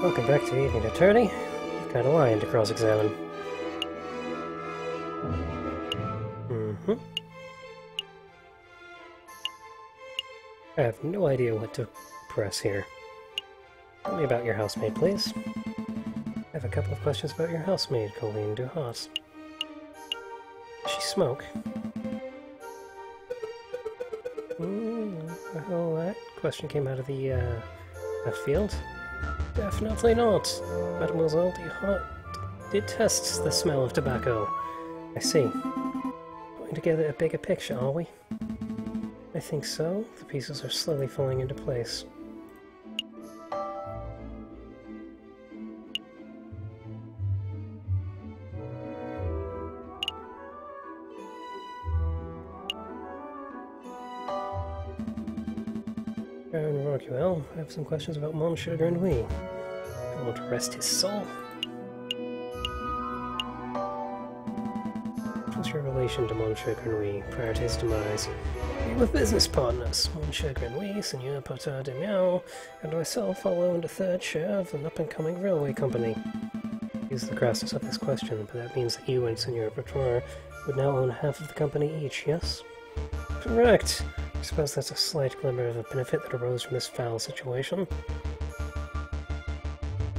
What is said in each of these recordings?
Welcome back to Aviary Attorney. You've got a lion to cross-examine. I have no idea what to press here. Tell me about your housemaid, please. I have a couple of questions about your housemaid, Colleen Duhas. Does she smoke? Well, that question came out of the, left field. Definitely not. Mademoiselle Duhas detests the smell of tobacco. I see. Putting together a bigger picture, are we? I think so. The pieces are slowly falling into place. Baron Rockwell, I have some questions about Monsieur Grenouille. I want to rest his soul. What's your relation to Monsieur Grenouille prior to his demise? We were business partners. Monsieur Grenouille, Seigneur Potter de Miao, and myself all owned a third share of an up-and-coming railway company. Use the crassness of this question, but that means that you and Seigneur Bertoir would now own half of the company each, yes? Correct. I suppose that's a slight glimmer of a benefit that arose from this foul situation.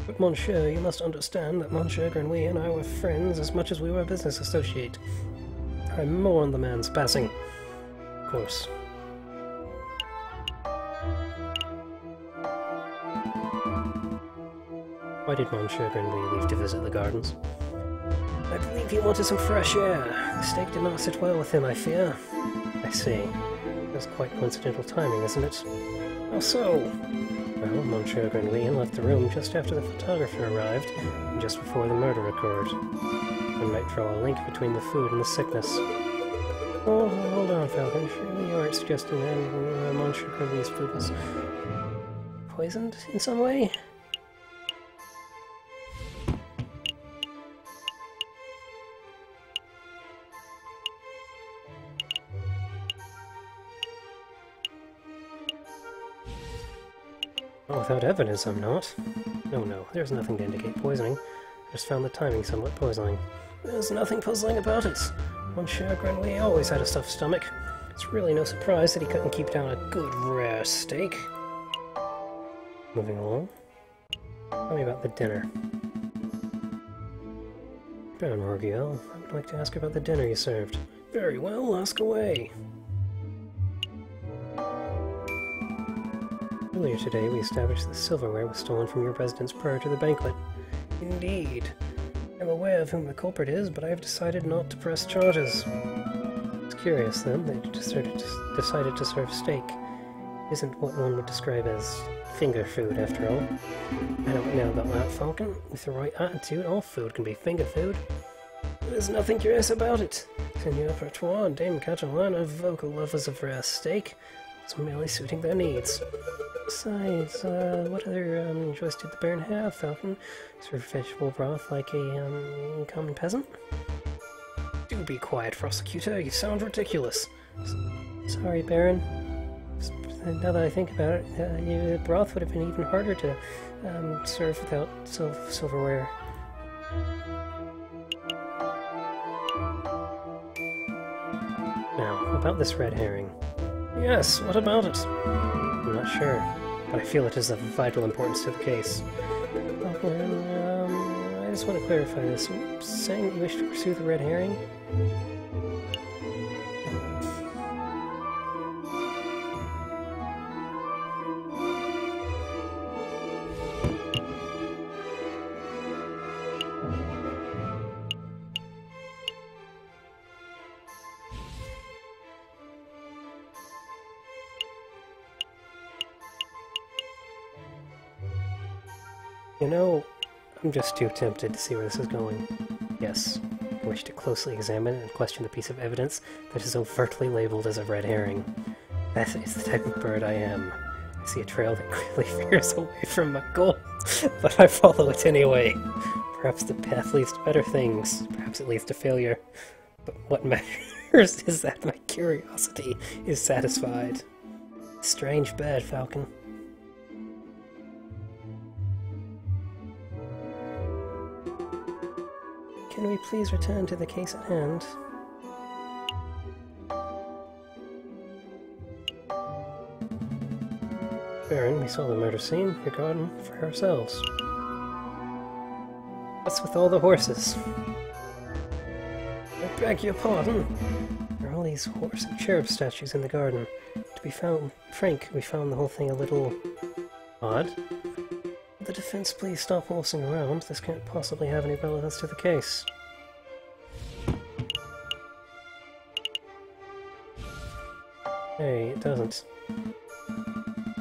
But Monsieur, you must understand that Monsieur Grenouille and I were friends as much as we were a business associate. I mourn the man's passing. Of course. Why did Monsieur Grenouille leave to visit the gardens? I believe he wanted some fresh air. The steak did not sit well with him, I fear. I see. That's quite coincidental timing, isn't it? How so? Well, Monsieur Grenouille left the room just after the photographer arrived, and just before the murder occurred. One might draw a link between the food and the sickness. Oh, hold on, Falcon. Surely you aren't suggesting that Monsieur Grenouille's food was poisoned in some way? Well, without evidence, I'm not. No, there's nothing to indicate poisoning. I just found the timing somewhat puzzling. There's nothing puzzling about it. Monsieur Grenouille always had a stuffed stomach. It's really no surprise that he couldn't keep down a good, rare steak. Moving along. Tell me about the dinner. Baron Orgiel, I would like to ask about the dinner you served. Very well, ask away. Earlier today, we established that silverware was stolen from your residence prior to the banquet. Indeed. I'm aware of whom the culprit is, but I have decided not to press charges. It's curious, then, that you decided to serve steak. Isn't what one would describe as finger food, after all. I don't know about that, Falcon. With the right attitude, all food can be finger food. There's nothing curious about it. Seigneur Bertois and Dame Catalan are vocal lovers of rare steak. It's merely suiting their needs. Besides, what other choice did the Baron have, Falcon? Serve vegetable broth like a common peasant? Do be quiet, prosecutor. You sound ridiculous. Sorry, Baron. Now that I think about it, your broth would have been even harder to serve without silverware. Now, about this red herring. Yes, what about it? I'm not sure, but I feel it is of vital importance to the case. I just want to clarify this. Are you saying that you wish to pursue the red herring? You know, I'm just too tempted to see where this is going. Yes, I wish to closely examine and question the piece of evidence that is overtly labeled as a red herring. That is the type of bird I am. I see a trail that clearly veers away from my goal, but I follow it anyway. Perhaps the path leads to better things, perhaps it leads to failure. But what matters is that my curiosity is satisfied. Strange bird, Falcon. can we please return to the case at hand? Baron, we saw the murder scene, your garden, for ourselves. What's with all the horses? I beg your pardon. There are all these horse and cherub statues in the garden. To be frank, we found the whole thing a little odd. Would the defense please stop horsing around? This can't possibly have any relevance to the case. Hey, it doesn't.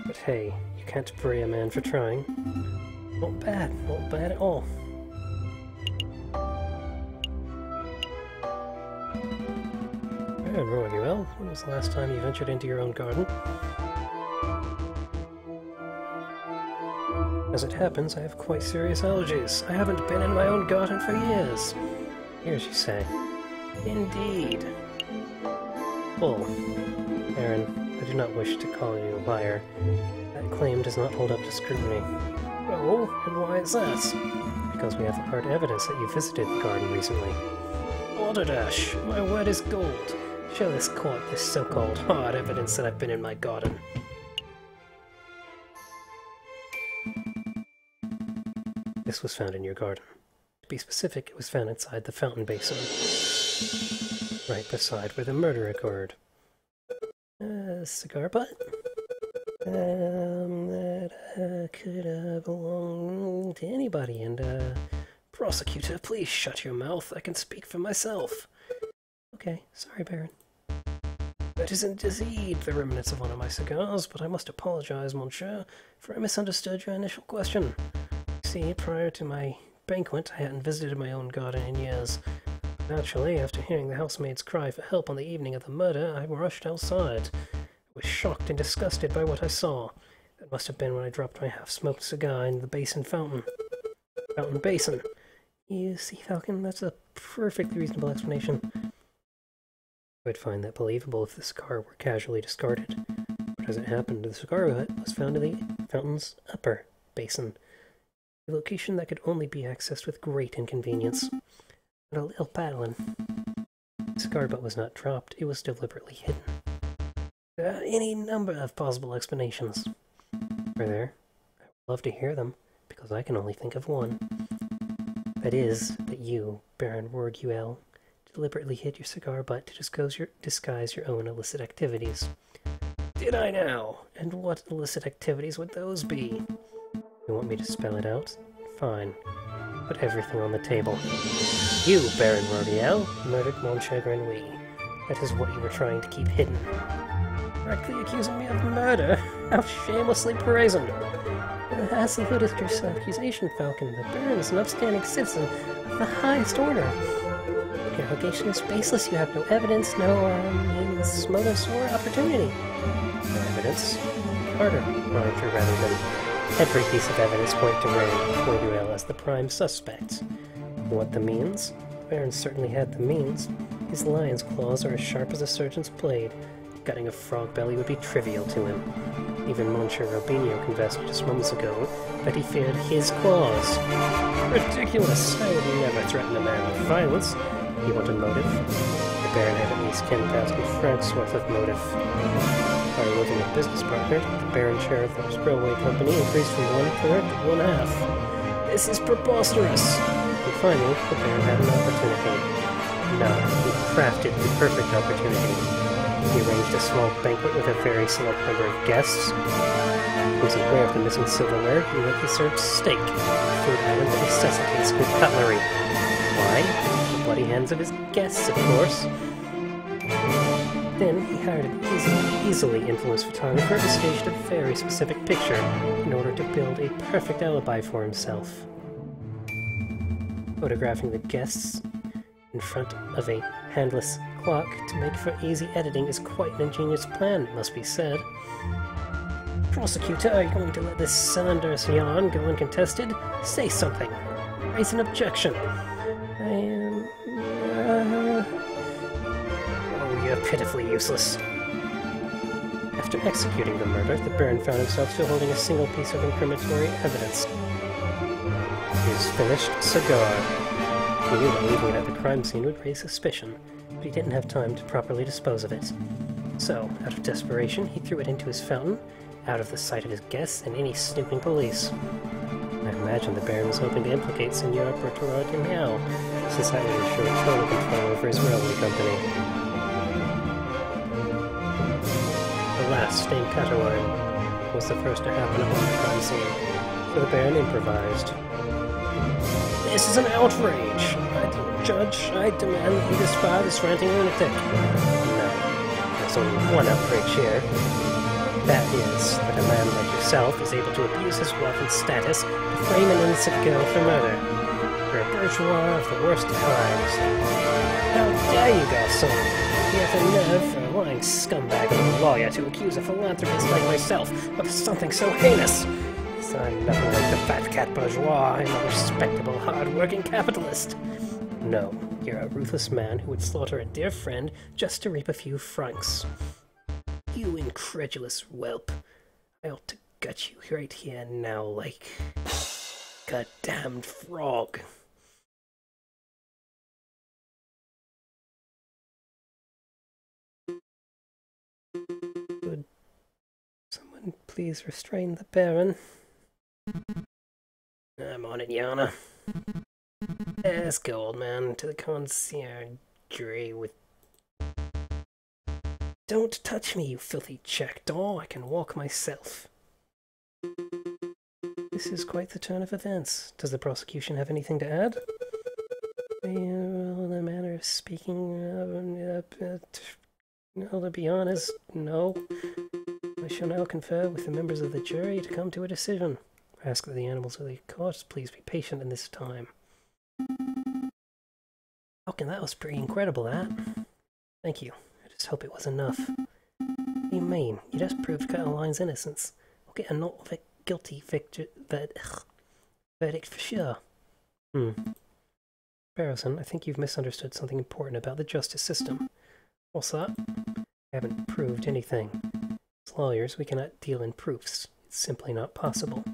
But hey, you can't bury a man for trying. Not bad at all. Baron Royuel, when was the last time you ventured into your own garden? As it happens, I have quite serious allergies. I haven't been in my own garden for years. Years, you say? Indeed. Bull. Baron, I do not wish to call you a liar. That claim does not hold up to scrutiny. Oh, and why is that? Because we have hard evidence that you visited the garden recently. Balderdash, my word is gold. Show this court this so-called hard evidence that I've been in my garden. This was found in your garden. To be specific, it was found inside the fountain basin. Right beside where the murder occurred. Cigar butt? That could belong to anybody, and prosecutor, please shut your mouth. I can speak for myself. Okay, sorry, Baron. That is indeed the remnants of one of my cigars, but I must apologize, monsieur, for I misunderstood your initial question. See, prior to my banquet, I hadn't visited my own garden in years. Naturally, after hearing the housemaid's cry for help on the evening of the murder, I rushed outside. I was shocked and disgusted by what I saw. That must have been when I dropped my half-smoked cigar in the basin fountain. Fountain basin. You see, Falcon, that's a perfectly reasonable explanation. I would find that believable if the cigar were casually discarded. But as it happened, the cigar butt was found in the fountain's upper basin, a location that could only be accessed with great inconvenience. But a little paddling. The cigar butt was not dropped, it was deliberately hidden. There are any number of possible explanations. Are there? I would love to hear them, because I can only think of one. That is, that you, Baron Royuel, deliberately hid your cigar butt to disguise your own illicit activities. Did I now? And what illicit activities would those be? You want me to spell it out? Fine. Put everything on the table. You, Baron Royuel, murdered Monsieur Grenouille. That is what you were trying to keep hidden. Directly accusing me of murder? How shamelessly brazen! That's a ludicrous accusation, Falcon. The Baron is an upstanding citizen of the highest order. Your allegation is baseless. You have no evidence, no means, motives, or opportunity. No evidence? Harder, monitor, rather than every piece of evidence point to Royuel as the prime suspect. And what the means? The Baron certainly had the means. His lion's claws are as sharp as a surgeon's blade. Gutting a frog belly would be trivial to him. Even Monsieur Robinho confessed just moments ago that he feared his claws. Ridiculous! I would never threaten a man with violence. You want a motive? The Baron had at least 10,000 francs worth of motive. By removing a business partner, the Baron share of the railway company increased from 1/3 to 1/2. This is preposterous! And finally, the Baron had an opportunity. No, he crafted the perfect opportunity. He arranged a small banquet with a very select number of guests. He was aware of the missing silverware. He likely served steak, a food item that necessitates good cutlery. Why? The bloody hands of his guests, of course. Then he hired an easily influenced photographer and staged a very specific picture in order to build a perfect alibi for himself. Photographing the guests in front of a handless clock to make for easy editing is quite an ingenious plan, it must be said. Prosecutor, are you going to let this slanderous yarn go uncontested? Say something. Raise an objection. I am... Oh, you're pitifully useless. After executing the murder, the Baron found himself still holding a single piece of incriminatory evidence. His finished cigar. He knew that leaving it at the crime scene would raise suspicion, but he didn't have time to properly dispose of it. So, out of desperation, he threw it into his fountain, out of the sight of his guests and any snooping police. I imagine the Baron was hoping to implicate Senor Bertolard now, since that would ensure total control over his railway company. Alas, Dame Cataline was the first to happen upon the crime scene, so the Baron improvised. This is an outrage! I don't judge. I demand that you disbar this ranting lunatic. No, there's only one outrage here. That is, that a man like yourself is able to abuse his wealth and status to frame an innocent girl for murder. You're a bourgeois of the worst kinds. How dare you, garçon? You have the nerve for a lying scumbag of a lawyer to accuse a philanthropist like myself of something so heinous. I'm nothing like the fat cat bourgeois. I'm a respectable, hard-working capitalist. No, you're a ruthless man who would slaughter a dear friend just to reap a few francs. You incredulous whelp. I ought to gut you right here now like a damned frog. Would someone please restrain the Baron? I'm on it, Yana. Let's go, old man, to the concierge with... Don't touch me, you filthy jackdaw. I can walk myself. This is quite the turn of events. Does the prosecution have anything to add? Well, the manner of speaking... well, to be honest, no. I shall now confer with the members of the jury to come to a decision. I ask that the animals of the court please be patient in this time. Falcon, that was pretty incredible, that. Thank you. I just hope it was enough. What do you mean? You just proved Cataline's innocence. We'll get a not guilty verdict for sure. Barrison, I think you've misunderstood something important about the justice system. What's that? I haven't proved anything. As lawyers, we cannot deal in proofs. It's simply not possible.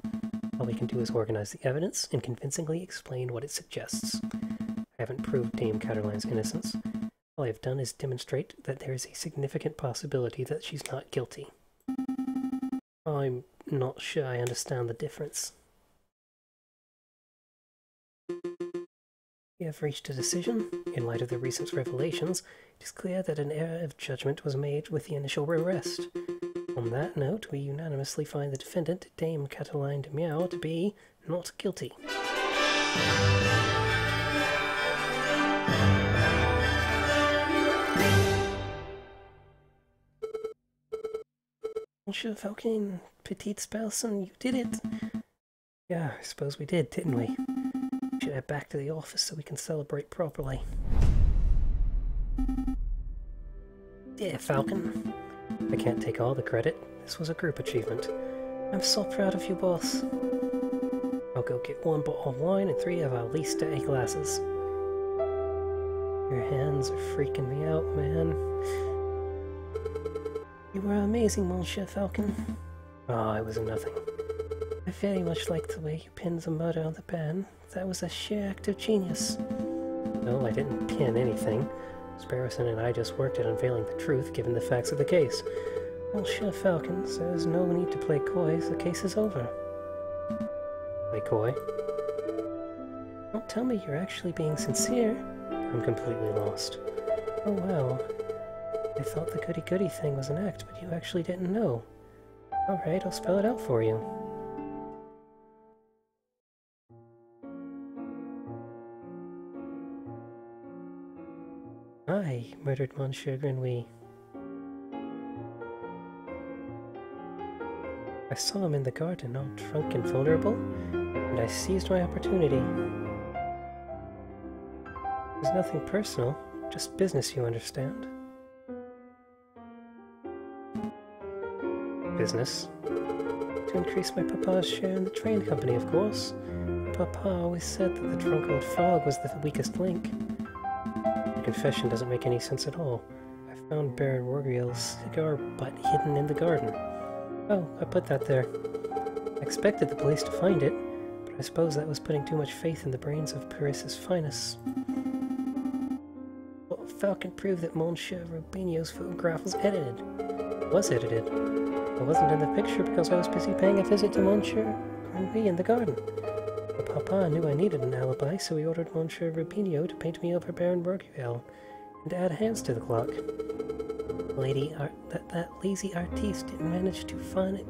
All we can do is organize the evidence and convincingly explain what it suggests. I haven't proved Dame Cataline's innocence. All I have done is demonstrate that there is a significant possibility that she's not guilty. I'm not sure I understand the difference. We have reached a decision. In light of the recent revelations, it is clear that an error of judgment was made with the initial arrest. On that note, we unanimously find the defendant, Dame Cataline de Miao, to be not guilty. Monsieur Falcon, Petite Spelson, you did it! Yeah, I suppose we did, didn't we? We should head back to the office so we can celebrate properly. Dear Falcon, I can't take all the credit. This was a group achievement. I'm so proud of you, boss. I'll go get 1 bottle of wine and 3 of our least dirty glasses. Your hands are freaking me out, man. You were amazing, Monsieur Falcon. Oh, it was nothing. I very much liked the way you pinned the murder on the Baron. That was a sheer act of genius. No, I didn't pin anything. Sparrowson and I just worked at unveiling the truth, given the facts of the case. Monsieur Falcon says no need to play coy, the case is over. Play coy? Don't tell me you're actually being sincere. I'm completely lost. Oh wow. I thought the goody-goody thing was an act, but you actually didn't know. Alright, I'll spell it out for you. I murdered Monsieur Grenouille. I saw him in the garden, all drunk and vulnerable, and I seized my opportunity. It was nothing personal, just business, you understand. Business? To increase my papa's share in the train company, of course. Papa always said that the drunk old frog was the weakest link. The confession doesn't make any sense at all. I found Baron Wargiel's cigar butt hidden in the garden. Oh, I put that there. I expected the police to find it, but I suppose that was putting too much faith in the brains of Paris's finest. Well, Falcon proved that Monsieur Rubinio's photograph was edited. I wasn't in the picture because I was busy paying a visit to Monsieur Grenouille in the garden. But Papa knew I needed an alibi, so he ordered Monsieur Rubinio to paint me over Baron Bourgueil and to add hands to the clock. That lazy artiste didn't manage to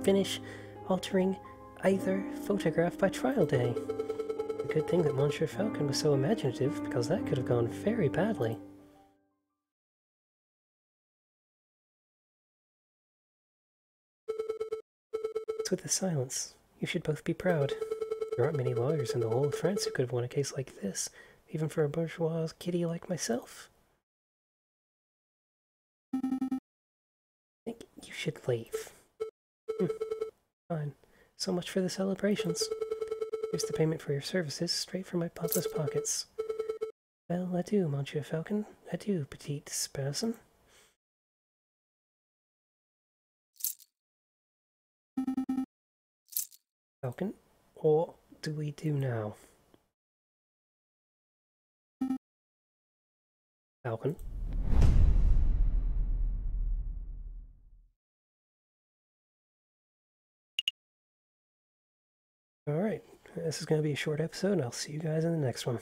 finish altering either photograph by trial day. It's a good thing that Monsieur Falcon was so imaginative, because that could have gone very badly. What's with the silence? You should both be proud. There aren't many lawyers in the whole of France who could have won a case like this, even for a bourgeois kitty like myself. I think you should leave. Fine. So much for the celebrations. Here's the payment for your services, straight from my papa's pockets. Well, adieu, Monsieur Falcon. Adieu, petite person. Falcon, what do we do now? Falcon. Alright, this is going to be a short episode, and I'll see you guys in the next one.